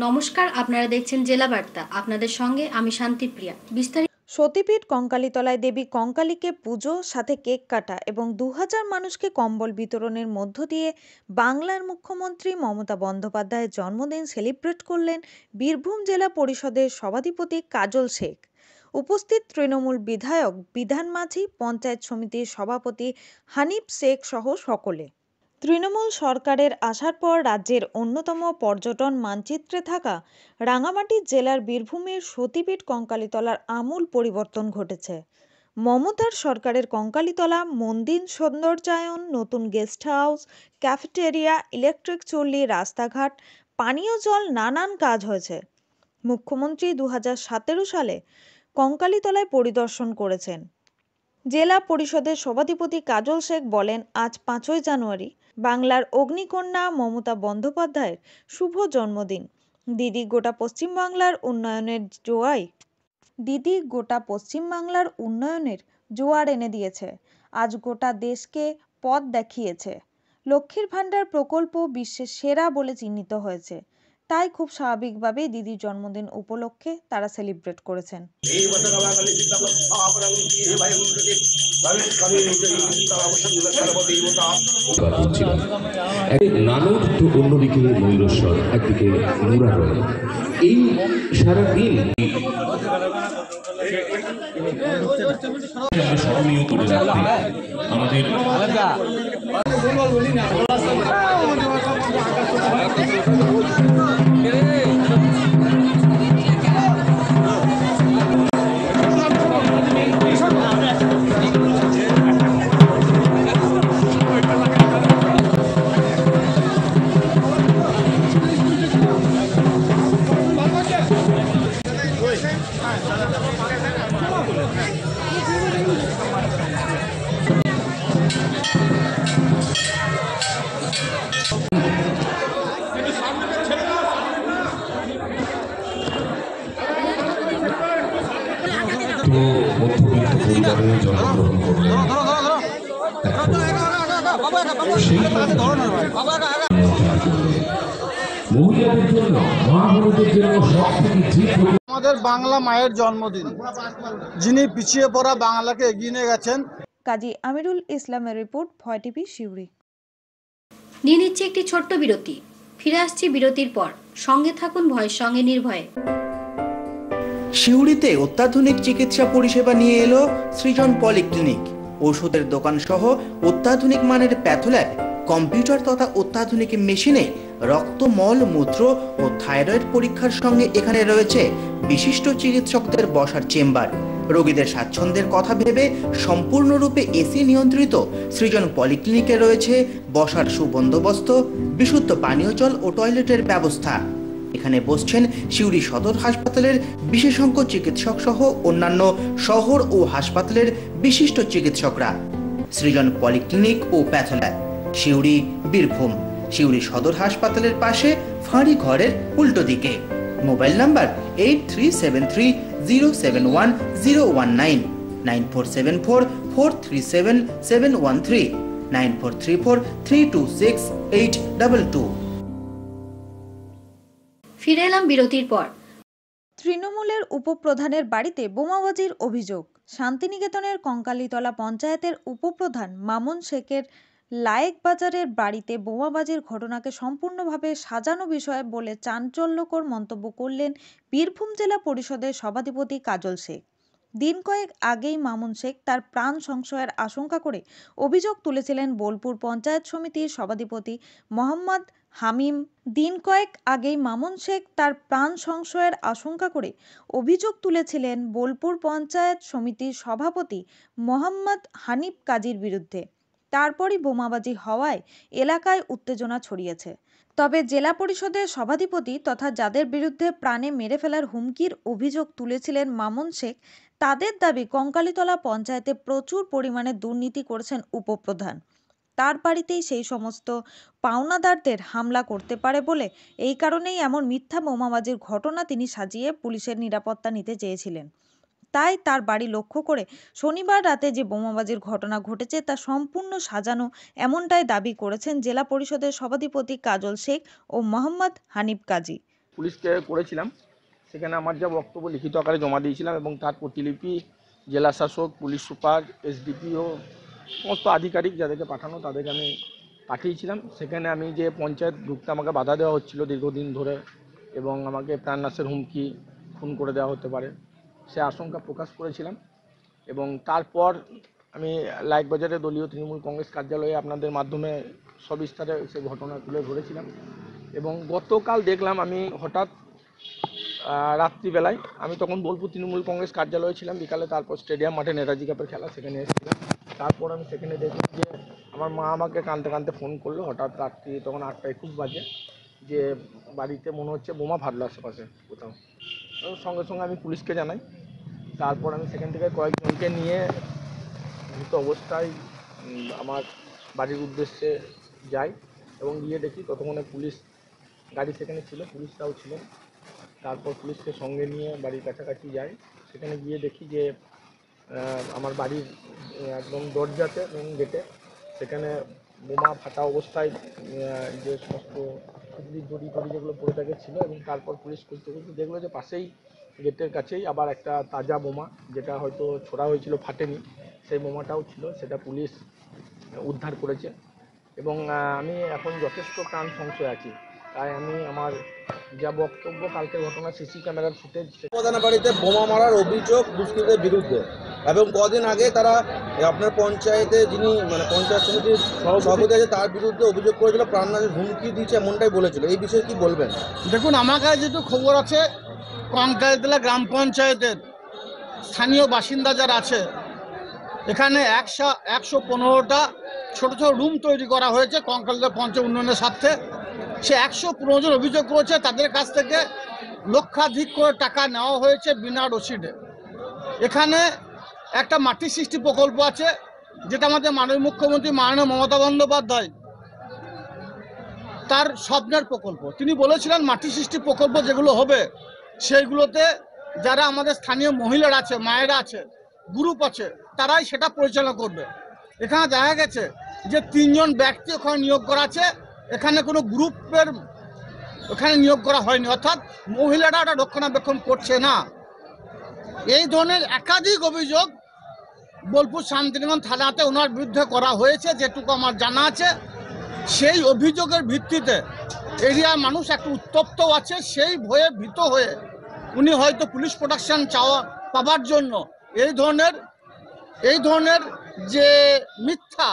নমস্কার, আপনারা দেখছেন জেলা বার্তা। আপনাদের সঙ্গে আমি শান্তিপ্রিয়া। বিস্তারিত সতীপীঠ কঙ্কালীতলায় দেবী কঙ্কালীকে পুজো, সাথে কেক কাটা এবং 2000 মানুষকে কম্বল বিতরণের মধ্য দিয়ে বাংলার মুখ্যমন্ত্রী মমতা বন্দ্যোপাধ্যায়ের জন্মদিন সেলিব্রেট করলেন বীরভূম জেলা পরিষদের সভাধিপতি কাজল শেখ। উপস্থিত তৃণমূল বিধায়ক বিধান মাঝি, পঞ্চায়েত সমিতির সভাপতি হানিফ শেখ সহ সকলে। তৃণমূল সরকারের আসার পর রাজ্যের অন্যতম পর্যটন মানচিত্রে থাকা রাঙামাটি জেলার বীরভূমের সতীপীঠ কঙ্কালীতলার আমূল পরিবর্তন ঘটেছে। মমতার সরকারের কঙ্কালীতলা মন্দির সৌন্দর্যায়ন, নতুন গেস্ট হাউস, ক্যাফেটেরিয়া, ইলেকট্রিক চুল্লি, রাস্তাঘাট, পানীয় জল, নানান কাজ হয়েছে। মুখ্যমন্ত্রী 2017 সালে কঙ্কালীতলায় পরিদর্শন করেছেন। জেলা পরিষদের সভাধিপতি কাজল শেখ বলেন, আজ 5ই জানুয়ারি বাংলার অগ্নিকন্যা মমতা বন্দ্যোপাধ্যায়ের শুভ জন্মদিন। দিদি গোটা পশ্চিমবাংলার উন্নয়নের জোয়ার এনে দিয়েছে। আজ গোটা দেশকে পথ দেখিয়েছে। লক্ষ্মীর ভাণ্ডার প্রকল্প বিশ্বের সেরা বলে চিহ্নিত হয়েছে। তাই খুব স্বাভাবিকভাবেই দিদির জন্মদিন উপলক্ষে তারা সেলিব্রেট করেছেন। নানুর তো অন্যদিকে ময়ূরেশ্বর, একদিকে মুরারয়। এই সারাদিন স্মরণীয় করে রাখতে আমাদের মধ্যবিত্ত পরিবারে জন্মগ্রহণ করলেন। মহিলাদের জন্য, মা বোনদের জন্য আমাদের বাংলা মায়ের জন্মদিন, যিনি পিছিয়ে পড়া বাংলাকে এগিয়ে নিয়ে গেছেন। কাজী আমিরুল ইসলামের রিপোর্ট, ভয় টিভি, সিউড়ি। নিয়ে নিচ্ছে একটি ছোট্ট বিরতি। ফিরে আসছি বিরতির পর। সঙ্গে থাকুন ভয়ের সঙ্গে নির্ভয়ে। সিউড়িতে অত্যাধুনিক চিকিৎসা পরিষেবা নিয়ে এলো সৃজন পলিক্লিনিক। ওষুধের দোকান সহ অত্যাধুনিক মানের প্যাথোল্যাব, কম্পিউটার তথা অত্যাধুনিক মেশিনে রক্ত, মল, মূত্র ও থাইরয়েড পরীক্ষার সঙ্গে এখানে রয়েছে বিশিষ্ট চিকিৎসকদের বসার চেম্বার। রোগীদের স্বাচ্ছন্দ্যের কথা ভেবে সম্পূর্ণরূপে এসি নিয়ন্ত্রিত সৃজন পলিক্লিনিকে রয়েছে বসার সুবন্দোবস্ত, বিশুদ্ধ পানীয় জল ও টয়লেটের ব্যবস্থা। এখানে বসছেন সিউড়ি সদর হাসপাতালের বিশেষজ্ঞ চিকিৎসক সহ অন্যান্য শহর ও হাসপাতালের বিশিষ্ট চিকিৎসকরা। সৃজন পলিক্লিনিক ও প্যাথোল্যাব, সিউড়ি, বীরভূম। সিউড়ি সদর হাসপাতালের পাশে ফাঁড়ি ঘরের উল্টো দিকে। Mobile number 8373071019, 9474437713, 9434326822। ফিরে এলাম বিরতির পর। তৃণমূলের উপপ্রধানের বাড়িতে বোমাবাজির অভিযোগ। শান্তিনিকেতনের কঙ্কালীতলা পঞ্চায়েতের উপপ্রধান মামুন শেখের লায়েক বাজারের বাড়িতে বোমাবাজির ঘটনাকে সম্পূর্ণভাবে সাজানো বিষয় বলে চাঞ্চল্যকর মন্তব্য করলেন বীরভূম জেলা পরিষদের সভাধিপতি কাজল শেখ। দিন কয়েক আগেই মামুন শেখ তার প্রাণ সংশয়ের আশঙ্কা করে অভিযোগ তুলেছিলেন বোলপুর পঞ্চায়েত সমিতির সভাধিপতি মোহাম্মদ হামিম। অভিযোগ তুলেছিলেন বোলপুর পঞ্চায়েত সমিতির সভাপতি মোহাম্মদ হানিফ কাজীর বিরুদ্ধে। তারপরই বোমাবাজি হওয়ায় এলাকায় উত্তেজনা ছড়িয়েছে। তবে জেলা পরিষদের সভাধিপতি তথা যাদের বিরুদ্ধে প্রাণে মেরে ফেলার হুমকির অভিযোগ তুলেছিলেন মামুন শেখ, তাদের দাবি কঙ্কালীতলা পঞ্চায়েতে প্রচুর পরিমাণে দুর্নীতি করেছেন উপপ্রধান। তার বাড়িতেই সেই সমস্ত পাওনাদারদের হামলা করতে পারে বলে এই কারণেই এমন মিথ্যা বোমাবাজির ঘটনা তিনি সাজিয়ে পুলিশের নিরাপত্তা নিতে চেয়েছিলেন। তাই তার বাড়ি লক্ষ্য করে শনিবার রাতে যে বোমাবাজির ঘটনা ঘটেছে তা সম্পূর্ণ সাজানো, এমনটাই দাবি করেছেন জেলা পরিষদের সভাধিপতি কাজল শেখ ও মোহাম্মদ হানিফ কাজী। পুলিশকে করেছিলাম, সেখানে আমার যা বক্তব্য লিখিত আকারে জমা দিয়েছিলাম এবং তার প্রতিলিপি জেলা শাসক, পুলিশ সুপার, এসডিপিও সমস্ত আধিকারিক যাদেরকে পাঠানো তাদেরকে আমি পাঠিয়েছিলাম। সেখানে আমি যে পঞ্চায়েত ঢুকতে আমাকে বাধা দেওয়া হচ্ছিল দীর্ঘদিন ধরে এবং আমাকে প্রাণনাশের হুমকি, খুন করে দেওয়া হতে পারে, সে আশঙ্কা প্রকাশ করেছিলাম। এবং তারপর আমি লাইকবাজারে দলীয় তৃণমূল কংগ্রেস কার্যালয়ে আপনাদের মাধ্যমে সবিস্তারে সে ঘটনা তুলে ধরেছিলাম। এবং গতকাল দেখলাম আমি হঠাৎ রাত্রিবেলায়, আমি তখন বোলপুর তৃণমূল কংগ্রেস কার্যালয়ে ছিলাম, বিকালে তারপর স্টেডিয়াম মাঠে নেতাজি কাপের খেলা সেখানে এসেছিলাম। তারপর আমি সেখানে দেখলাম যে আমার মা আমাকে কাঁদতে কাঁদতে ফোন করলো হঠাৎ রাত্রি, তখন 8:21 বাজে, যে বাড়িতে মনে হচ্ছে বোমা ফাটলো আশেপাশে কোথাও। সঙ্গে সঙ্গে আমি পুলিশকে জানাই। তারপর আমি সেখান থেকে কয়েকজনকে নিয়ে মৃত অবস্থায় আমার বাড়ির উদ্দেশ্যে যাই এবং গিয়ে দেখি ততক্ষণে পুলিশ গাড়ি সেখানে ছিল, পুলিশরাও ছিলেন। তারপর পুলিশকে সঙ্গে নিয়ে বাড়ির কাছাকাছি যাই, সেখানে গিয়ে দেখি যে আমার বাড়ির একদম দরজাতে মেন গেটে সেখানে বোমা ফাটা অবস্থায় যে সমস্ত দড়ি যেগুলো পড়ে থাকে ছিল। এবং তারপর পুলিশ খুঁজতে খুঁজতে দেখলো যে পাশেই গেটের কাছেই আবার একটা তাজা বোমা, যেটা হয়তো ছোড়া হয়েছিল ফাটেনি, সেই বোমাটাও ছিল, সেটা পুলিশ উদ্ধার করেছে। এবং আমি এখন যথেষ্ট প্রাণ সংশয় আছি, তাই আমি আমার যা বক্তব্য কালকের ঘটনা সিসি ক্যামেরার ফুটেজ, প্রধানের বাড়িতে বোমা মারার অভিযোগ দুষ্কৃতীদের বিরুদ্ধে, এবং কদিন আগে তারা আপনার পঞ্চায়েতে যিনি পঞ্চায়েত সমিতির সভাপতি আছে তার বিরুদ্ধে অভিযোগ করেছিল, প্রাণনাশের হুমকি দিয়েছে এমনটাই বলেছিল। এই বিষয়ে কি বলবেন? দেখুন, আমার কাছে যেটুকু খবর আছে, কঙ্কালতলা গ্রাম পঞ্চায়েতের স্থানীয় বাসিন্দা যারা আছে, এখানে 115টা ছোট ছোট রুম তৈরি করা হয়েছে কঙ্কালতলা পঞ্চায়েত উন্নয়নের স্বার্থে। সে 115 জন অভিযোগ করেছে তাদের কাছ থেকে লক্ষাধিক করে টাকা নেওয়া হয়েছে বিনা রসিদে। এখানে একটা মাটি সৃষ্টি প্রকল্প আছে, যেটা আমাদের মাননীয় মুখ্যমন্ত্রী মাননীয় মমতা বন্দ্যোপাধ্যায় তার স্বপ্নের প্রকল্প। তিনি বলেছিলেন মাটি সৃষ্টি প্রকল্প যেগুলো হবে সেইগুলোতে যারা আমাদের স্থানীয় মহিলারা আছে, মায়েরা আছে, গ্রুপ আছে, তারাই সেটা পরিচালনা করবে। এখানে দেখা গেছে যে 3 জন ব্যক্তি ওখানে নিয়োগ করা আছে, এখানে কোনো গ্রুপের ওখানে নিয়োগ করা হয়নি, অর্থাৎ মহিলারা ওটা রক্ষণাবেক্ষণ করছে না। এই ধরনের একাধিক অভিযোগ বোলপুর শান্তিনিকেতন থানাতে ওনার বিরুদ্ধে করা হয়েছে, যেটুকু আমার জানা আছে। সেই অভিযোগের ভিত্তিতে এরিয়ার মানুষ একটু উত্তপ্ত আছে, সেই ভয়ে ভীত হয়ে উনি হয়তো পুলিশ প্রোটেকশন পাবার জন্য এই ধরনের যে মিথ্যা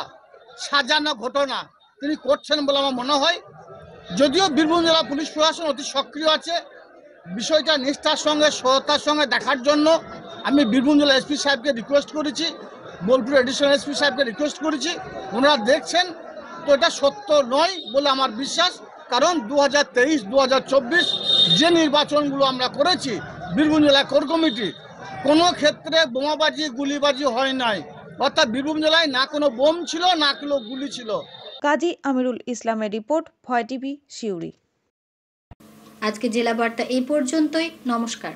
সাজানো ঘটনা তিনি করছেন বলে আমার মনে হয়। যদিও বীরভূম জেলা পুলিশ প্রশাসন অতি সক্রিয় আছে, বিষয়টা নিষ্ঠার সঙ্গে সততার সঙ্গে দেখার জন্য আমি বীরভূম জেলা এসপি সাহেবকে রিকোয়েস্ট করেছি, বোলপুর এডিশনাল এসপি সাহেবকে রিকোয়েস্ট করেছি, ওনারা দেখছেন। তো এটা সত্য নয় বলে আমার বিশ্বাস, কারণ 2023-2024 যে নির্বাচনগুলো আমরা করেছি বীরভূম জেলা কোর কমিটি, কোনো ক্ষেত্রে বোমাবাজি গুলিবাজি হয় নাই, অর্থাৎ বীরভূম জেলায় না কোনো বোম ছিল না কোনো গুলি ছিল। কাজী আমিরুল ইসলামের রিপোর্ট, ভয় টিভি, সিউড়ি। আজকে জেলা বার্তা এই পর্যন্তই। নমস্কার।